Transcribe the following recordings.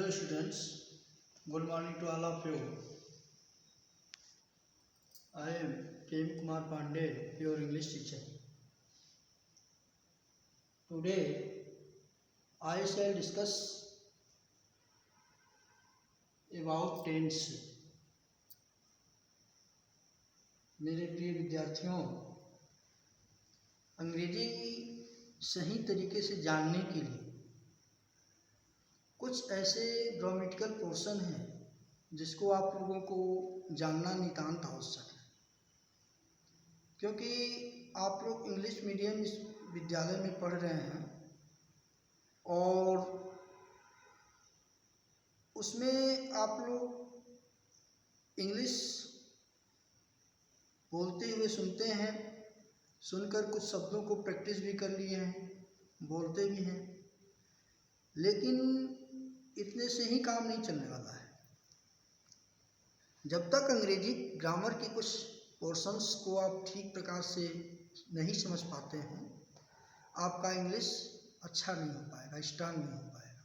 Hello students, good morning to all of you. I am K. Kumar Pandey, your English teacher. Today I shall discuss about tense. मेरे प्रिय विद्यार्थियों, अंग्रेजी सही तरीके से जानने के लिए कुछ ऐसे ग्रामेटिकल पोर्शन हैं जिसको आप लोगों को जानना नितांत आवश्यक है, क्योंकि आप लोग इंग्लिश मीडियम विद्यालय में पढ़ रहे हैं और उसमें आप लोग इंग्लिश बोलते हुए सुनते हैं, सुनकर कुछ शब्दों को प्रैक्टिस भी कर लिए हैं, बोलते भी हैं, लेकिन इतने से ही काम नहीं चलने वाला है। जब तक अंग्रेजी ग्रामर की कुछ पोर्शंस को आप ठीक प्रकार से नहीं समझ पाते हैं, आपका इंग्लिश अच्छा नहीं हो पाएगा, स्ट्रांग नहीं हो पाएगा।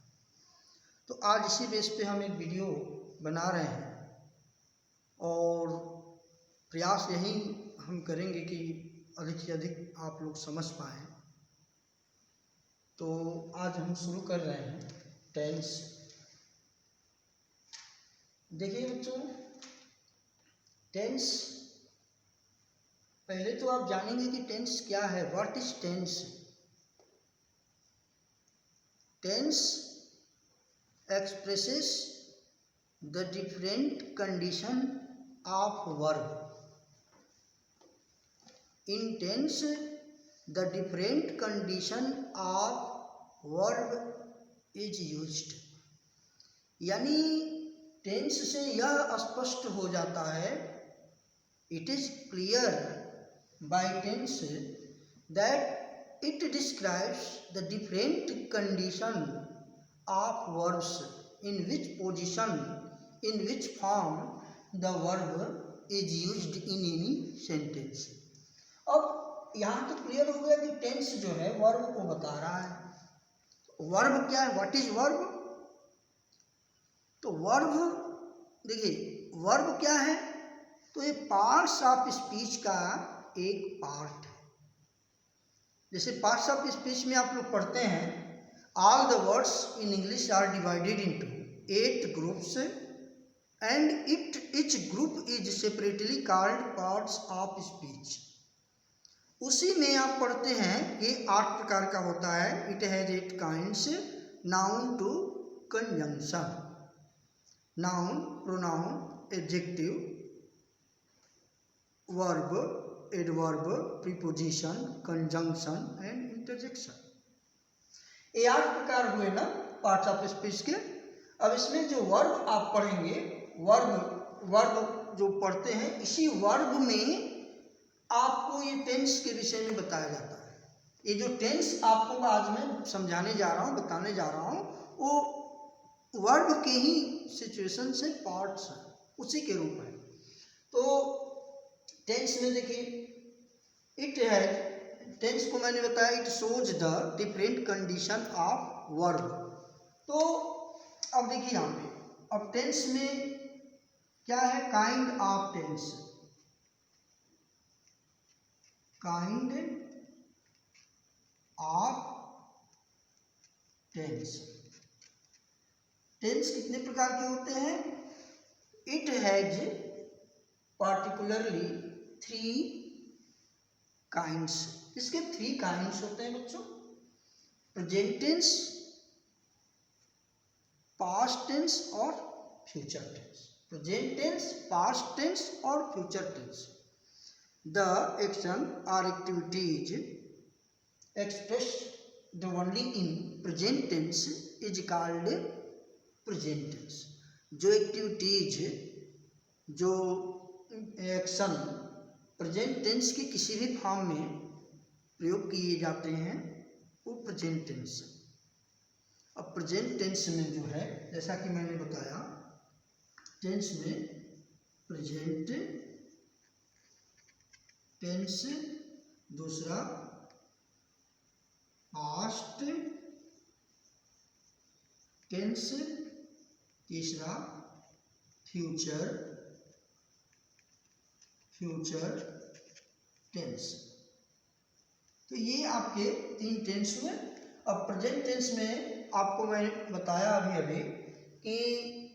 तो आज इसी बेस पे हम एक वीडियो बना रहे हैं और प्रयास यही हम करेंगे कि अधिक से अधिक आप लोग समझ पाएँ। तो आज हम शुरू कर रहे हैं टेंस। देखिए बच्चों, टेंस पहले तो आप जानेंगे कि टेंस क्या है। What is tense? Tense expresses the different condition of verb. In tense the different condition of verb is used। यानी टेंस से यह स्पष्ट हो जाता है, it is clear by tense that it describes the different condition of verbs, in which position, in which form the verb is used in any sentence। अब यहाँ तो क्लियर हो गया कि टेंस जो है वर्ब को बता रहा है। वर्ब क्या है? What is verb? तो वर्ब, देखिए वर्ब क्या है, तो ये पार्ट्स ऑफ स्पीच का एक पार्ट है। जैसे पार्ट्स ऑफ स्पीच में आप लोग पढ़ते हैं, all the words in English are divided into 8 groups and each group is separately called parts of speech. उसी में आप पढ़ते हैं ये 8 प्रकार का होता है। It has 8 kinds, noun to conjunction, noun, pronoun, adjective, verb, adverb, preposition, conjunction and interjection. ये 8 प्रकार हुए ना पार्ट्स ऑफ स्पीच के। अब इसमें जो वर्ब आप पढ़ेंगे, वर्ब जो पढ़ते हैं, इसी वर्ब में आपको ये टेंस के विषय में बताया जाता है। ये जो टेंस आपको आज मैं समझाने जा रहा हूँ, बताने जा रहा हूँ, वो वर्ब के ही सिचुएशन से पार्ट्स हैं, उसी के रूप में। तो टेंस में देखिए, इट है, टेंस को मैंने बताया, it shows the different condition of verb. तो अब देखिए यहाँ पे, अब टेंस में क्या है? Kind of tense, kind of tense. Tense कितने प्रकार के होते हैं? It has particularly 3 kinds. इसके 3 काइंड्स होते हैं बच्चों, प्रेजेंट टेंस, पास्ट टेंस और future tense. Present tense, past tense और future tense. The action or activities expressed only in present tense is called present tense। जो एक्टिविटीज, जो action present tense के किसी भी फॉर्म में प्रयोग किए जाते हैं वो प्रेजेंट टेंस। अब प्रेजेंट टेंस में जो है, जैसा कि मैंने बताया, टेंस में प्रेजेंट टेंस, दूसरा पास्ट टेंस तीसरा फ्यूचर टेंस। तो ये आपके 3 टेंस हुए। अब प्रेजेंट टेंस में आपको मैं बताया अभी कि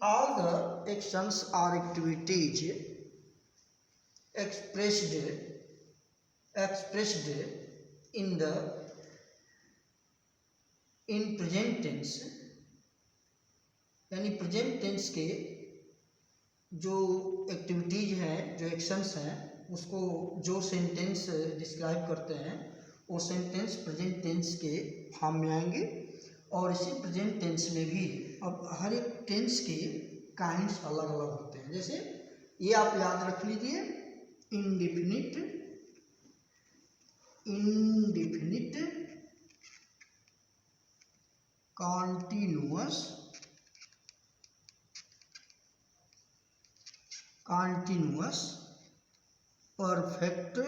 all the actions or activities expressed in present tense, यानी प्रेजेंट टेंस के जो एक्टिविटीज हैं, जो एक्शंस हैं, उसको जो सेंटेंस डिस्क्राइब करते हैं वो सेंटेंस प्रेजेंट टेंस के फॉर्म में आएंगे। और इसी प्रेजेंट टेंस में भी अब हर एक टेंस के काइंड्स अलग अलग होते हैं। जैसे ये आप याद रख लीजिए, indefinite, continuous, perfect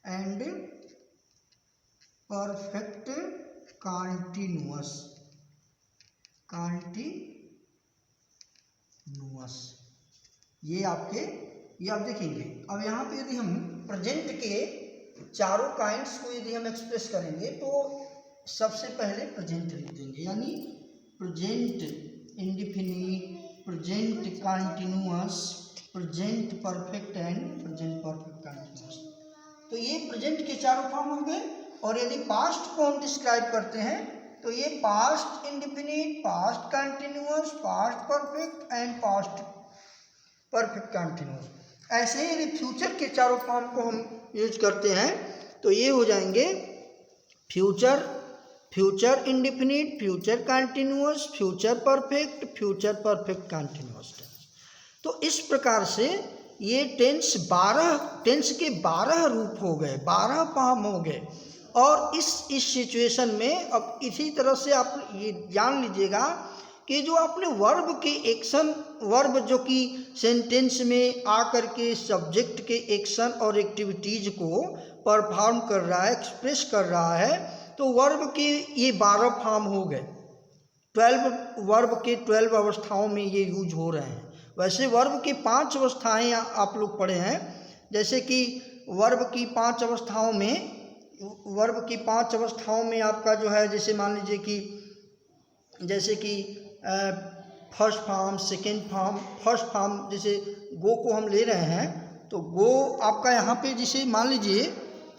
and perfect continuous. ये आप देखेंगे। अब यहाँ पे यदि हम प्रेजेंट के चारों काइंड्स को यदि हम एक्सप्रेस करेंगे तो सबसे पहले प्रेजेंट लिख देंगे, यानी present indefinite, present continuous, present perfect and present perfect continuous. तो ये प्रेजेंट के चारों फॉर्म हो गए। और यदि पास्ट को हम डिस्क्राइब करते हैं तो ये past indefinite, past continuous, past perfect and past perfect continuous. ऐसे ही यदि फ्यूचर के चारों फॉर्म को हम यूज करते हैं तो ये हो जाएंगे future indefinite, future continuous, future perfect continuous. तो इस प्रकार से ये टेंस 12 रूप हो गए, 12 फॉर्म हो गए। और इस सिचुएशन में अब इसी तरह से आप ये जान लीजिएगा कि जो आपने वर्ब के एक्शन, वर्ब जो कि सेंटेंस में आकर के सब्जेक्ट के एक्शन और एक्टिविटीज को परफॉर्म कर रहा है, एक्सप्रेस कर रहा है, तो वर्ब के ये 12 फॉर्म हो गए। 12 के 12 अवस्थाओं में ये यूज हो रहे हैं। वैसे वर्ब की 5 अवस्थाएं आप लोग पढ़े हैं। जैसे कि वर्ब की 5 अवस्थाओं में आपका जो है, जैसे मान लीजिए कि first form, second form. First form जैसे गो को हम ले रहे हैं तो गो आपका यहाँ पे जैसे मान लीजिए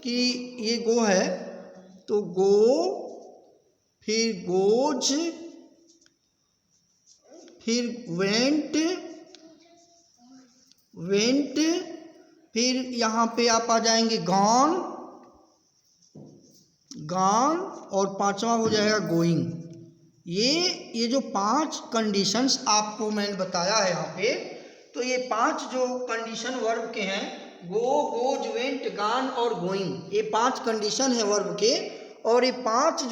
कि ये गो है तो गो, फिर गोज, फिर वेंट, फिर यहाँ पे आप आ जाएंगे गॉन, और 5वां हो जाएगा गोइंग। ये जो 5 कंडीशंस आपको मैंने बताया है यहाँ पे, तो ये 5 जो कंडीशन वर्ब के हैं, गो, गोज, वेंट, गॉन और गोइंग, ये 5 कंडीशन है वर्ब के। और ये 5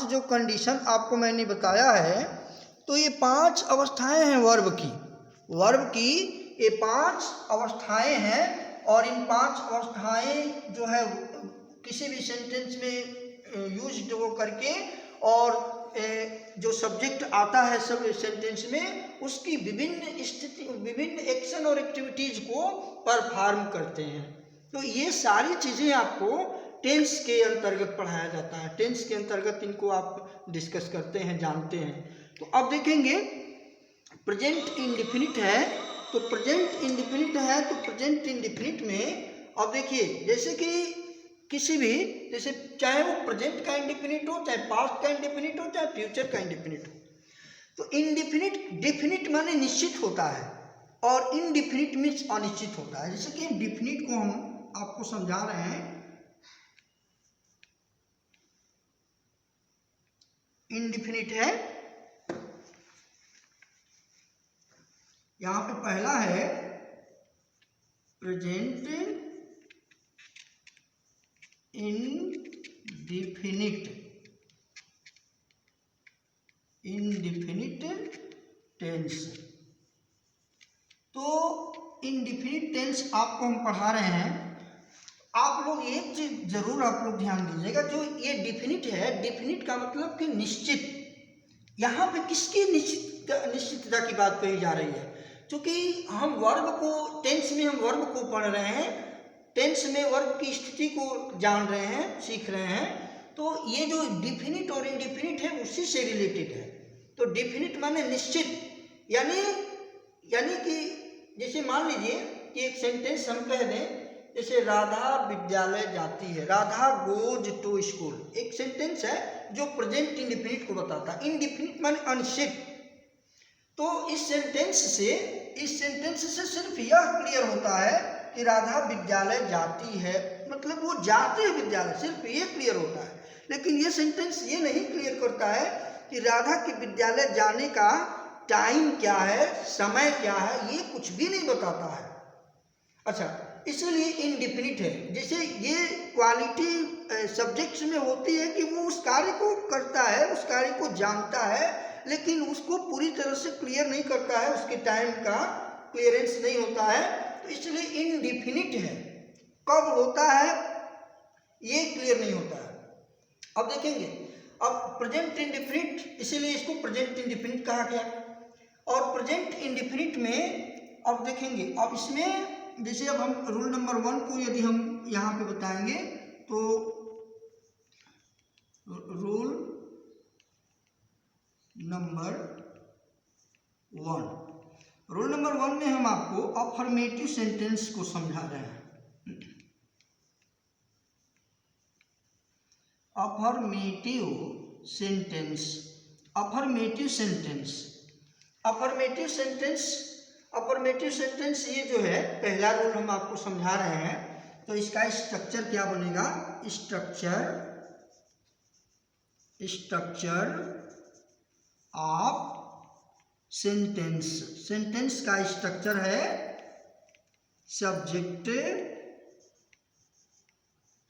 जो कंडीशन आपको मैंने बताया है, तो ये 5 अवस्थाएं हैं वर्ब की ये 5 अवस्थाएं हैं। और इन 5 अवस्थाएं जो है किसी भी सेंटेंस में यूज हो करके, और जो सब्जेक्ट आता है सब सेंटेंस में, उसकी विभिन्न स्थिति, विभिन्न एक्शन और एक्टिविटीज को परफॉर्म करते हैं। तो ये सारी चीज़ें आपको टेंस के अंतर्गत पढ़ाया जाता है। टेंस के अंतर्गत इनको आप डिस्कस करते हैं, जानते हैं। तो अब देखेंगे प्रेजेंट इंडिफिनिट है, तो प्रेजेंट इंडिफिनिट में अब देखिए, जैसे कि किसी भी, जैसे चाहे वो प्रेजेंट का इंडिफिनिट हो, चाहे पास्ट का इंडिफिनिट हो, चाहे फ्यूचर का इंडिफिनिट हो, तो डिफिनिट माने निश्चित होता है और इनडिफिनिट मीन्स अनिश्चित होता है। जैसे कि डिफिनिट को हम आपको समझा रहे हैं। इनडिफिनिट है, यहां पे पहला है प्रेजेंट इनडिफिनिट टेंस। तो इनडिफिनिट टेंस आपको हम पढ़ा रहे हैं। आप लोग एक चीज जरूर आप लोग ध्यान दीजिएगा, जो ये डिफिनिट है, डिफिनिट का मतलब कि निश्चित, यहाँ पे किसकी निश्चितता की बात कही जा रही है? क्योंकि हम वर्ब को टेंस में हम वर्ब को पढ़ रहे हैं, टेंस में वर्ब की स्थिति को जान रहे हैं, सीख रहे हैं, तो ये जो डिफिनिट और इंडिफिनिट है उसी से रिलेटेड है। तो डिफिनिट माने निश्चित, यानी कि जैसे मान लीजिए कि एक सेंटेंस हम कह दें, जैसे राधा विद्यालय जाती है, राधा गोज टू स्कूल, एक सेंटेंस है जो प्रेजेंट इंडिफिनिट को बताता है। इंडिफिनिट माने अनिश्चित। तो इस सेंटेंस से सिर्फ यह क्लियर होता है कि राधा विद्यालय जाती है, मतलब वो जाते हैं विद्यालय, सिर्फ ये क्लियर होता है। लेकिन ये सेंटेंस ये नहीं क्लियर करता है कि राधा के विद्यालय जाने का टाइम क्या है, समय क्या है, ये कुछ भी नहीं बताता है। अच्छा, इसलिए इनडिफिनिट है। जैसे ये क्वालिटी सब्जेक्ट्स में होती है कि वो उस कार्य को करता है, उस कार्य को जानता है, लेकिन उसको पूरी तरह से क्लियर नहीं करता है, उसके टाइम का क्लियरेंस नहीं होता है, तो इसलिए इनडिफिनिट है। कब होता है ये क्लियर नहीं होता है। अब देखेंगे, अब प्रेजेंट इंडिफिनिट, इसीलिए इसको प्रेजेंट इंडिफिनिट कहा गया। और प्रेजेंट इंडिफिनिट में अब देखेंगे, अब इसमें जैसे अब हम रूल नंबर 1 को यदि हम यहाँ पे बताएंगे तो रूल नंबर 1 में हम आपको अफर्मेटिव सेंटेंस को समझा रहे हैं। अफर्मेटिव सेंटेंस ये जो है पहला रूल हम आपको समझा रहे हैं। तो इसका स्ट्रक्चर क्या बनेगा? स्ट्रक्चर ऑफ सेंटेंस का स्ट्रक्चर है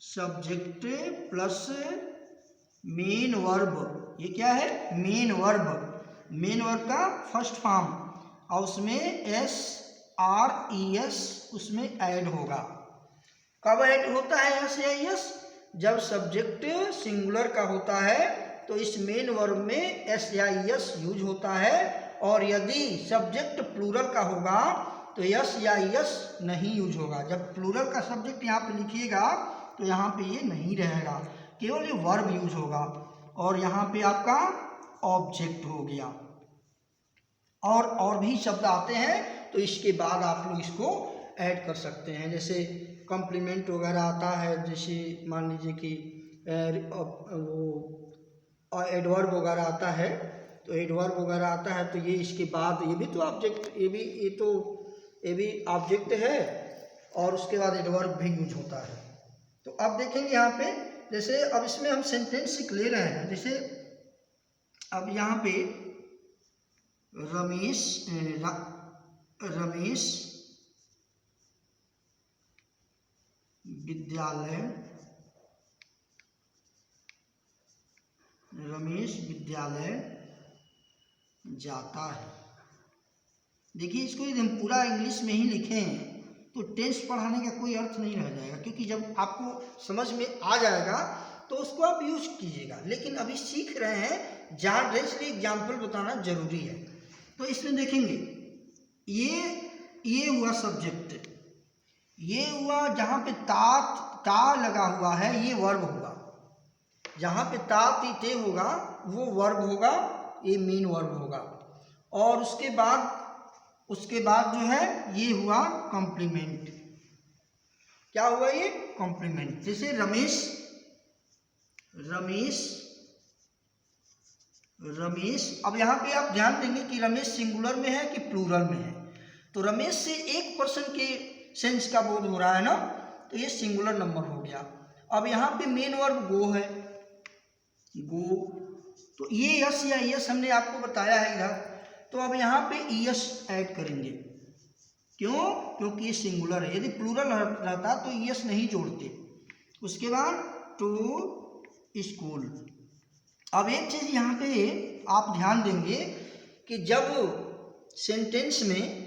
सब्जेक्ट प्लस मेन वर्ब। ये क्या है? मेन वर्ब का फर्स्ट फॉर्म, और उसमें SRES उसमें ऐड होगा। कब ऐड होता है SRES? जब सब्जेक्ट सिंगुलर का होता है तो इस मेन वर्ब में SRES यूज होता है, और यदि सब्जेक्ट प्लूरल का होगा तो SRES नहीं यूज होगा। जब प्लूरल का सब्जेक्ट यहाँ पे लिखिएगा तो यहाँ पे ये नहीं रहेगा, केवल ये वर्ब यूज होगा, और यहाँ पे आपका ऑब्जेक्ट हो गया। और भी शब्द आते हैं तो इसके बाद आप लोग इसको ऐड कर सकते हैं। जैसे कॉम्प्लीमेंट वगैरह आता है, जैसे मान लीजिए कि वो एडवर्ब वगैरह आता है, तो एडवर्ब वगैरह आता है तो ये इसके बाद, ये भी तो ऑब्जेक्ट, ये भी ऑब्जेक्ट है, और उसके बाद एडवर्ब भी यूज होता है। तो अब देखेंगे यहाँ पे, जैसे अब इसमें हम सेंटेंस ले रहे हैं। जैसे अब यहाँ पे रमेश विद्यालय जाता है। देखिए, इसको यदि हम पूरा इंग्लिश में ही लिखें तो टेंस पढ़ाने का कोई अर्थ नहीं रह जाएगा, क्योंकि जब आपको समझ में आ जाएगा तो उसको आप यूज कीजिएगा। लेकिन अभी सीख रहे हैं, जान रहे, इसलिए एग्जाम्पल बताना जरूरी है। तो इसमें देखेंगे, ये हुआ सब्जेक्ट, ये हुआ जहाँ पे ता लगा हुआ है, ये वर्ब होगा। जहाँ पे ते होगा वो वर्ब होगा, ये मेन वर्ब होगा। और उसके बाद जो है ये हुआ कॉम्प्लीमेंट। क्या हुआ? ये कॉम्प्लीमेंट। जैसे रमेश, अब यहाँ पे आप ध्यान देंगे कि रमेश सिंगुलर में है कि प्लूरल में है। तो रमेश से एक पर्सन के सेंस का बोध हो रहा है ना, तो ये सिंगुलर नंबर हो गया। अब यहाँ पे मेन वर्ब गो है, गो, तो ये यस या यस हमने आपको बताया है इधर। तो अब यहाँ पे यस ऐड करेंगे। क्यों? क्योंकि ये सिंगुलर है। यदि प्लूरल रहता तो यस नहीं जोड़ते। उसके बाद टू स्कूल। अब एक चीज़ यहाँ पे आप ध्यान देंगे कि जब सेंटेंस में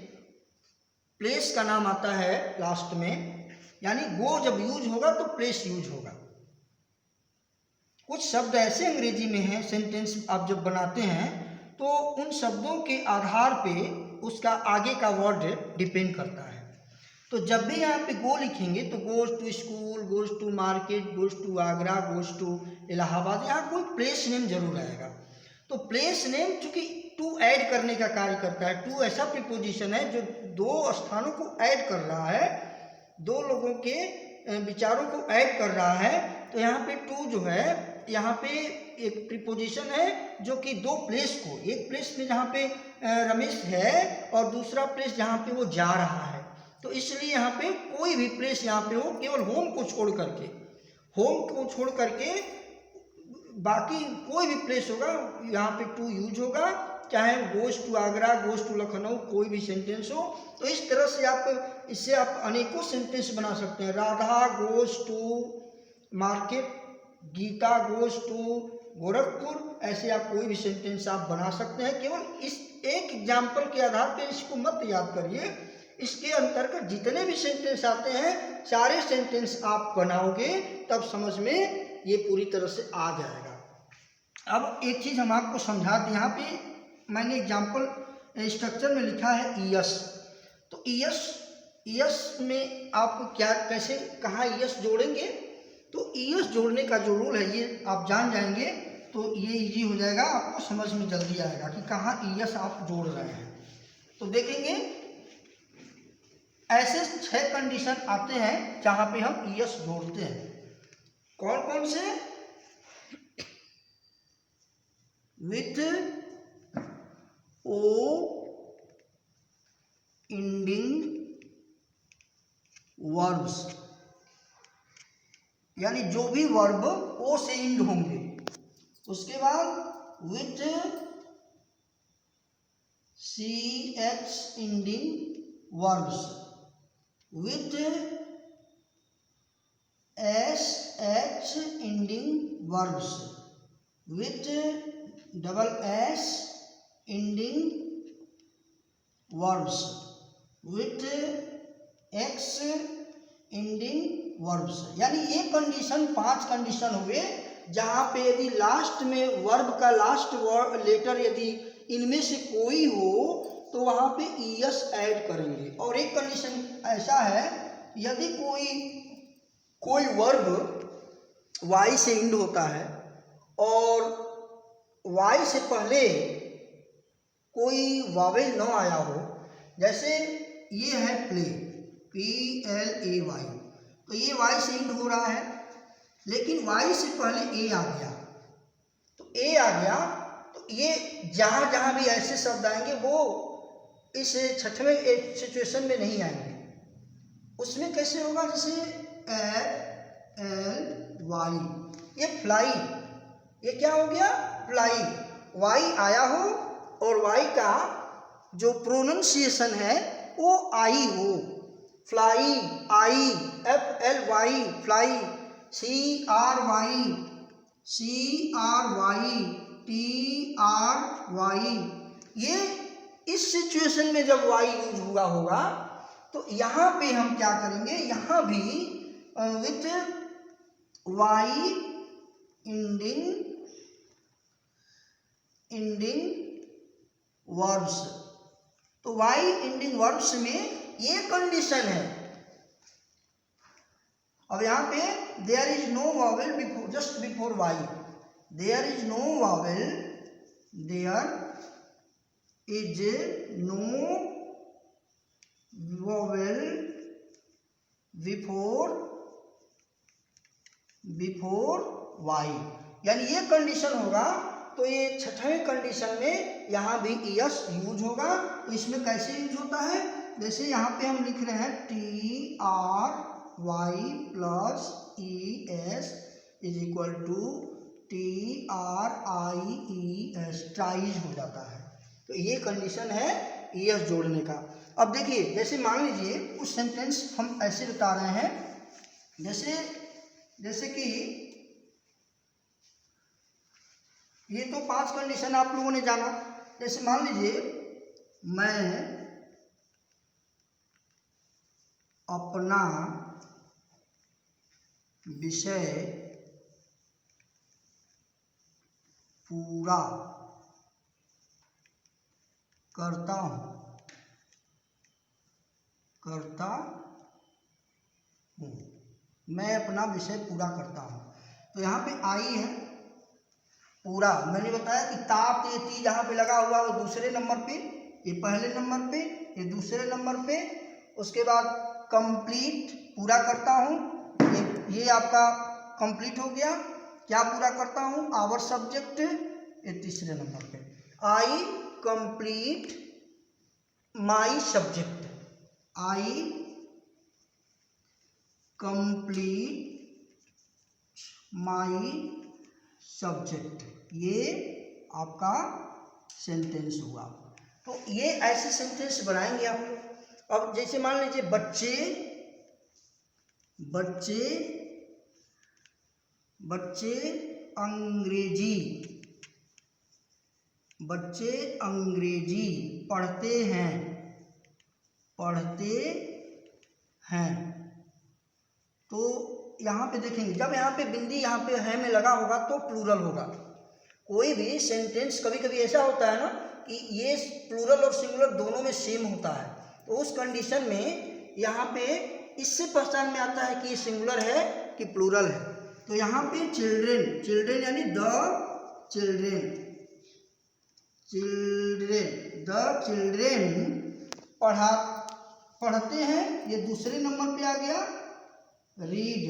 प्लेस का नाम आता है लास्ट में, यानी गो जब यूज होगा तो प्लेस यूज होगा। कुछ शब्द ऐसे अंग्रेजी में हैं, सेंटेंस आप जब बनाते हैं तो उन शब्दों के आधार पे उसका आगे का वर्ड डिपेंड करता है। तो जब भी यहाँ पे गो लिखेंगे तो goes to school, goes to market, goes to Agra, goes to Allahabad, यहाँ कोई प्लेस नेम जरूर आएगा। तो प्लेस नेम चूंकि टू ऐड करने का कार्य करता है, टू ऐसा प्रीपोजिशन है जो दो स्थानों को ऐड कर रहा है, दो लोगों के विचारों को ऐड कर रहा है। तो यहाँ पे टू जो है, यहाँ पे एक प्रीपोजिशन है जो कि दो प्लेस को, एक प्लेस में जहाँ पे रमेश है और दूसरा प्लेस जहाँ पे वो जा रहा है, तो इसलिए यहाँ पे कोई भी प्लेस यहाँ पे हो, केवल होम को छोड़ करके, होम को छोड़ करके बाकी कोई भी प्लेस होगा यहाँ पे टू यूज होगा, चाहे goes to Agra, goes to Lucknow, कोई भी सेंटेंस हो। तो इस तरह से आप इससे आप अनेकों सेंटेंस बना सकते हैं। Radha goes to market, Geeta goes to Gorakhpur, ऐसे आप कोई भी सेंटेंस आप बना सकते हैं। केवल इस एक एग्जाम्पल के आधार पर इसको मत याद करिए, इसके अंतर्गत जितने भी सेंटेंस आते हैं सारे सेंटेंस आप बनाओगे तब समझ में ये पूरी तरह से आ जाएगा। अब एक चीज़ हम आपको समझा दें, यहाँ पे मैंने एग्जाम्पल स्ट्रक्चर में लिखा है ईएस। तो ईएस में आप क्या कैसे कहाँ ईएस जोड़ेंगे, तो ईएस जोड़ने का जो रूल है ये आप जान जाएंगे तो ये इजी हो जाएगा, आपको समझ में जल्दी आएगा कि कहाँ ईएस आप जोड़ रहे हैं। तो देखेंगे ऐसे 6 कंडीशन आते हैं जहाँ पे हम ईएस जोड़ते हैं। कौन कौन से? विथ ओ इंडिंग वर्ब्स, यानी जो भी वर्ब ओ से इंड होंगे। उसके बाद with ch ending verbs, with sh ending verbs, with ss ending verbs, with x ending verbs. यानी ये कंडीशन 5 कंडीशन हुए जहाँ पे यदि लास्ट में वर्ब का लास्ट लेटर यदि इनमें से कोई हो तो वहाँ पे ईएस ऐड करेंगे। और एक कंडीशन ऐसा है, यदि कोई वर्ब वाई से इंड होता है और वाई से पहले कोई वावेल न आया हो, जैसे ये है प्ले, PLAY, तो ये वाई से इंड हो रहा है लेकिन वाई से पहले ए आ गया, तो ए आ गया तो ये जहाँ जहाँ भी ऐसे शब्द आएंगे वो इस 6वें सिचुएशन में नहीं आएंगे। उसमें कैसे होगा, जैसे FLY, ये फ्लाई, ये क्या हो गया फ्लाई, वाई आया हो और वाई का जो प्रोनाउंसिएशन है वो आई हो, फ्लाई, आई, FLY फ्लाई, CRY TRY, ये इस सिचुएशन में जब वाई यूज हुआ होगा तो यहाँ पे हम क्या करेंगे, यहाँ भी विथ वाई इंडिंग वर्ब्स। तो वाई इंडिंग वर्ब्स में ये कंडीशन है। अब यहाँ पे there is no vowel before, just before Y, there is no vowel, there is no vowel before Y, यानी ये कंडीशन होगा तो ये 6वें कंडीशन में यहाँ भी ईएस यूज होगा। तो इसमें कैसे यूज होता है, जैसे यहाँ पे हम लिख रहे हैं TRY plus ES is equal to TRIES, tries हो जाता है। तो ये कंडीशन है ईएस जोड़ने का। अब देखिए, जैसे मान लीजिए कुछ सेंटेंस हम ऐसे बता रहे हैं, जैसे कि ये तो 5 कंडीशन आप लोगों ने जाना। जैसे मान लीजिए मैं अपना विषय पूरा करता हूँ, करता हूँ, मैं अपना विषय पूरा करता हूँ। तो यहाँ पे आई है पूरा। मैंने बताया कि ताप ये ती यहाँ पे लगा हुआ वो दूसरे नंबर पे, ये पहले नंबर पे, ये दूसरे नंबर पे। उसके बाद कंप्लीट पूरा करता हूँ, ये आपका कंप्लीट हो गया। क्या पूरा करता हूँ? आवर सब्जेक्ट, ये तीसरे नंबर पे। आई complete my subject, I complete my subject, ये आपका सेंटेंस हुआ। तो ये ऐसे सेंटेंस बनाएंगे आप लोग। अब जैसे मान लीजिए बच्चे, बच्चे, बच्चे अंग्रेजी, बच्चे अंग्रेजी पढ़ते हैं, पढ़ते हैं। तो यहाँ पे देखेंगे, जब यहाँ पे बिंदी यहाँ पे है में लगा होगा तो प्लूरल होगा। कोई भी सेंटेंस कभी कभी ऐसा होता है ना कि ये प्लूरल और सिंगुलर दोनों में सेम होता है, तो उस कंडीशन में यहाँ पे इससे पहचान में आता है कि ये सिंगुलर है कि प्लूरल है। तो यहाँ पे चिल्ड्रेन, चिल्ड्रेन यानी the children, children, the children पढ़ते हैं, ये दूसरे नंबर पे आ गया। रीड,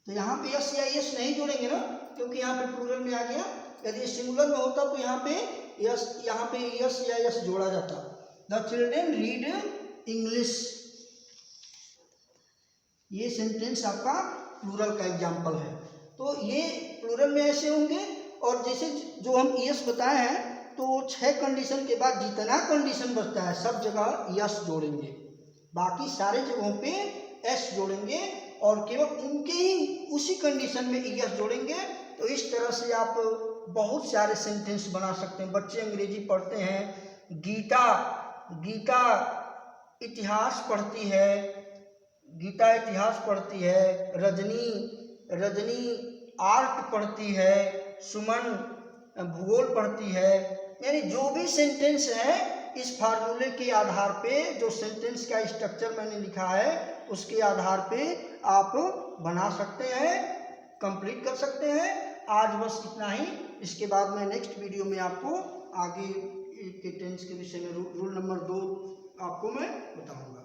तो यहाँ पे यस या यस नहीं जोड़ेंगे ना, क्योंकि यहाँ पे प्लूरल में आ गया। यदि सिंगुलर में होता तो यहाँ पे यस, यहाँ पे यस या यस जोड़ा जाता। द चिल्ड्रेन रीड इंग्लिश, ये सेंटेंस आपका प्लूरल का एग्जाम्पल है। तो ये प्लूरल में ऐसे होंगे। और जैसे जो हम यस बताए हैं, तो 6 कंडीशन के बाद जितना कंडीशन बचता है सब जगह यस जोड़ेंगे, बाकी सारे जगहों पे एस जोड़ेंगे और केवल उनके ही उसी कंडीशन में यस जोड़ेंगे। तो इस तरह से आप बहुत सारे सेंटेंस बना सकते हैं। बच्चे अंग्रेजी पढ़ते हैं, गीता, गीता इतिहास पढ़ती है, गीता इतिहास पढ़ती है। रजनी, रजनी आर्ट पढ़ती है। सुमन भूगोल पढ़ती है। यानी जो भी सेंटेंस है, इस फार्मूले के आधार पे, जो सेंटेंस का स्ट्रक्चर मैंने लिखा है उसके आधार पे आप बना सकते हैं, कंप्लीट कर सकते हैं। आज बस इतना ही। इसके बाद मैं नेक्स्ट वीडियो में आपको आगे के टेंस के विषय में रूल नंबर 2 आपको मैं बताऊंगा।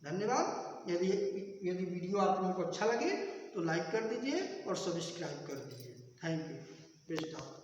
धन्यवाद। यदि वीडियो आप लोगों को अच्छा लगे तो लाइक कर दीजिए और सब्सक्राइब कर दीजिए। Thank you. Best of